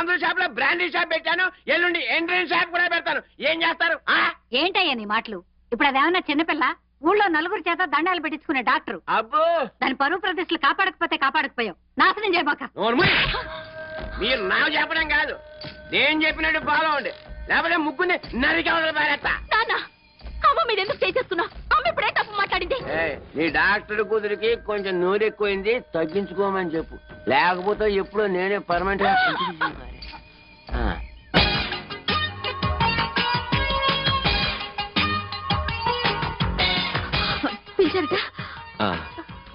మందుల షాప్ లో brandy shop పెట్టాను, ఎల్లుండి ఎంట్రీ షాప్ కూడా పెడతాను. ఏం చేస్తారు? ఏంటయ్యా నీ మాటలు? ఇప్పుడు అదేమన్నా చిన్నపిల్ల? ఊళ్ళో నలుగురు చేత దండాలు పెట్టించుకునే డాక్టర్. అబ్బో, దాని పరువు ప్రతిష్టలు కాపాడకపోయావు. నాశనం చేయబాక. మీరు నాకు చెప్పడం కాదు, నేను చెప్పినట్టు ఫాలో అవ్వండి, లేకపోతే ముగ్గుని నరికవతల పారేస్తా. అమ్మ మీరు ఎందుకు చేసేస్తున్నా? అమ్మ ఇప్పుడే తప్పు మాట్లాడింది. నీ డాక్టర్ కూతురికి కొంచెం నూరు ఎక్కువైంది, తగ్గించుకోమని చెప్పు, లేకపోతే ఎప్పుడో నేనే పర్మనెంట్ గా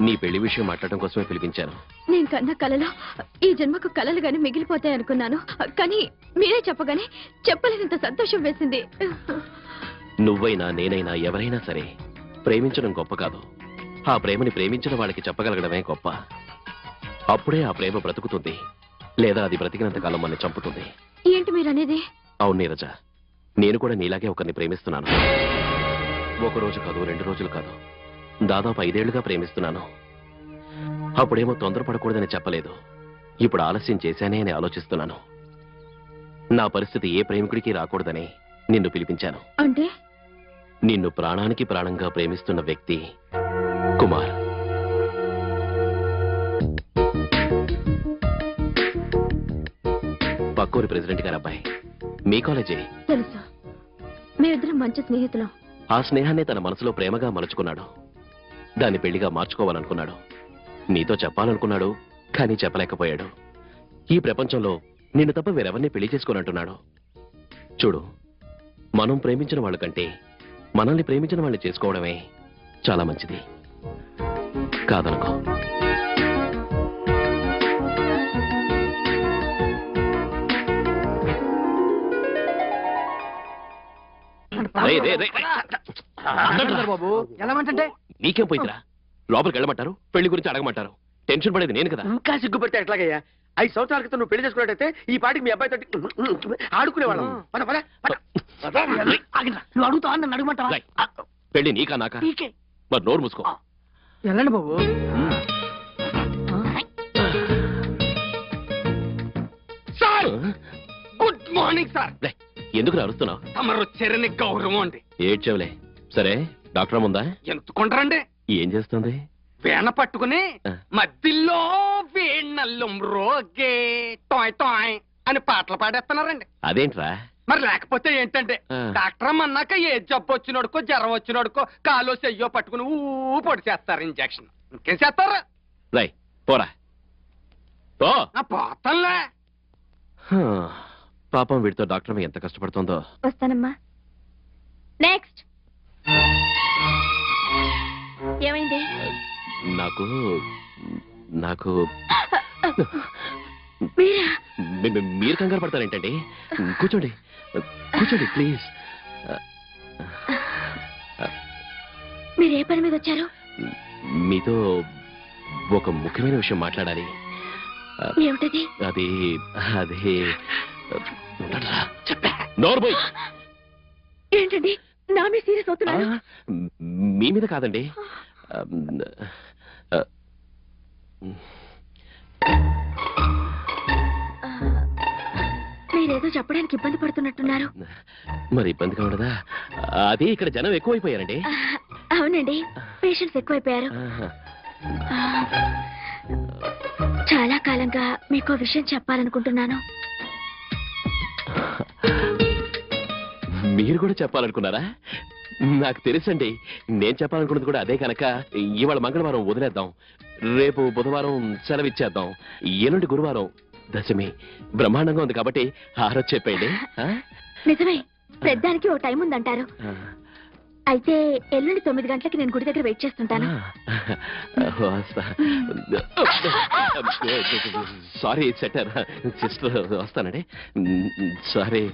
నీ పెళ్లి విషయం మాట్లాడడం కోసమే పిలిపించాను. నేను కన్నా కలలో ఈ జన్మకు కలలు గాని మిగిలిపోతాయి అనుకున్నాను, కానీ మీరే చెప్పగానే చెప్పలేనంత సంతోషం వేసింది. నువ్వైనా నేనైనా ఎవరైనా సరే ప్రేమించడం గొప్ప కాదు, ఆ ప్రేమని ప్రేమించిన వాళ్ళకి చెప్పగలగడమే గొప్ప. అప్పుడే ఆ ప్రేమ బ్రతుకుతుంది, లేదా అది బ్రతికినంత కాలం మన చంపుతుంది. ఏంటి మీరు అనేది? అవును నీరజ, నేను కూడా నీలాగే ఒకరిని ప్రేమిస్తున్నాను. ఒక రోజు కాదు, 2 రోజులు కాదు, దాదాపు 5 ఏళ్లుగా ప్రేమిస్తున్నాను. అప్పుడేమో తొందరపడకూడదని చెప్పలేదు, ఇప్పుడు ఆలస్యం చేశానే అని ఆలోచిస్తున్నాను. నా పరిస్థితి ఏ ప్రేమికుడికి రాకూడదని నిన్ను పిలిపించాను. అంటే నిన్ను ప్రాణానికి ప్రాణంగా ప్రేమిస్తున్న వ్యక్తి కుమార్. పక్కూరి ప్రెసిడెంట్ గారి అబ్బాయి, మీ కాలేజీ. తెలుసు, మేమిద్దరం మంచి స్నేహితులం. ఆ స్నేహాన్ని తన మనసులో ప్రేమగా మలుచుకున్నాడు, దాన్ని పెళ్లిగా మార్చుకోవాలనుకున్నాడు. నీతో చెప్పాలనుకున్నాడు, కానీ చెప్పలేకపోయాడు. ఈ ప్రపంచంలో నిన్ను తప్ప వేరెవరిని పెళ్లి చేసుకోనంటున్నాడు. చూడు, మనం ప్రేమించిన వాళ్ళ కంటే మనల్ని ప్రేమించిన వాళ్ళని చేసుకోవడమే చాలా మంచిది, కాదనుకో. బాబు ఎలామంటే నీకేం పోయిందిరా? లోపలికి వెళ్ళమంటారు, పెళ్లి గురించి అడగమంటారు. టెన్షన్ పడేది నేను కదా. ఇంకా సిగ్గుపడితే ఎట్లాగయ్యా? 5 సంవత్సరాల క్రితం నువ్వు పెళ్లి చేసుకున్నట్టయితే ఈ పాటికి మీ అబ్బాయితో ఆడుకునేవాళ్ళం. నువ్వు అడుగుతావా, నన్ను అడగమంటావా? పెళ్లి నీకా నాకా? మరి నోరు మూసుకో. వెళ్ళండి బాబు. Sir, good morning sir. ఎందుకు అరుస్తున్నావు? తమరు వచ్చారని గౌరవం అండి. ఏడ్చవులే. సరే, డాక్టర్ ఉందా? ఎంతుకుంటారండి? ఏం చేస్తుంది? వీణ పట్టుకుని మధ్యలో వీణల్లం రోగే టాయ్ టాయ్ అని పాటలు పాడేస్తున్నారండి. అదేంట్రా? మరి లేకపోతే ఏంటంటే, డాక్టర్ అన్నాక ఏ జబ్బు వచ్చినోడుకో జ్వరం వచ్చినోడుకో కాలో చెయ్యో పట్టుకుని పొడి చేస్తారు ఇంజక్షన్. ఇంకేం చేస్తారు? రై పోరా పో. పోతాంలే. పాపం వీడితో డాక్టర్ ఎంత కష్టపడుతుందో. వస్తానమ్మా. నెక్స్ట్. ఏమైంది? నాకు నాకు మీరు కంగారు పడతారేంటండి? కూర్చోండి కూర్చోండి ప్లీజ్. మీరు ఏ పని మీద వచ్చారు? మీతో ఒక ముఖ్యమైన విషయం మాట్లాడాలి. ఏమిటది? అది అది నోర్బోయ్. ఏంటండి నా మీద సీరియస్ అవుతున్నారు? మీ మీద కాదండి. మీరేదో చెప్పడానికి ఇబ్బంది పడుతున్నట్టున్నారు. మరి ఇబ్బందిగా ఉండదా? అది ఇక్కడ జనం ఎక్కువైపోయారండి. అవునండి, పేషెంట్స్ ఎక్కువైపోయారు. చాలా కాలంగా మీకు విషయం చెప్పాలనుకుంటున్నాను. మీరు కూడా చెప్పాలనుకున్నారా? నాకు తెలుసండి, నేను చెప్పాలనుకున్నది కూడా అదే. కనుక ఇవాళ మంగళవారం వదిలేద్దాం, రేపు బుధవారం సెలవిచ్చేద్దాం, ఎల్లుండి గురువారం దశమి బ్రహ్మాండంగా ఉంది కాబట్టి ఆ రోజు చెప్పండి. నిజమే, పెద్దానికి ఓ టైం ఉందంటారు. అయితే ఎల్లుండి 9 గంటలకి నేను గుడి దగ్గర వెయిట్ చేస్తుంటాను. సారీ సెటర్ సిస్టర్, వస్తానండి. సారీ.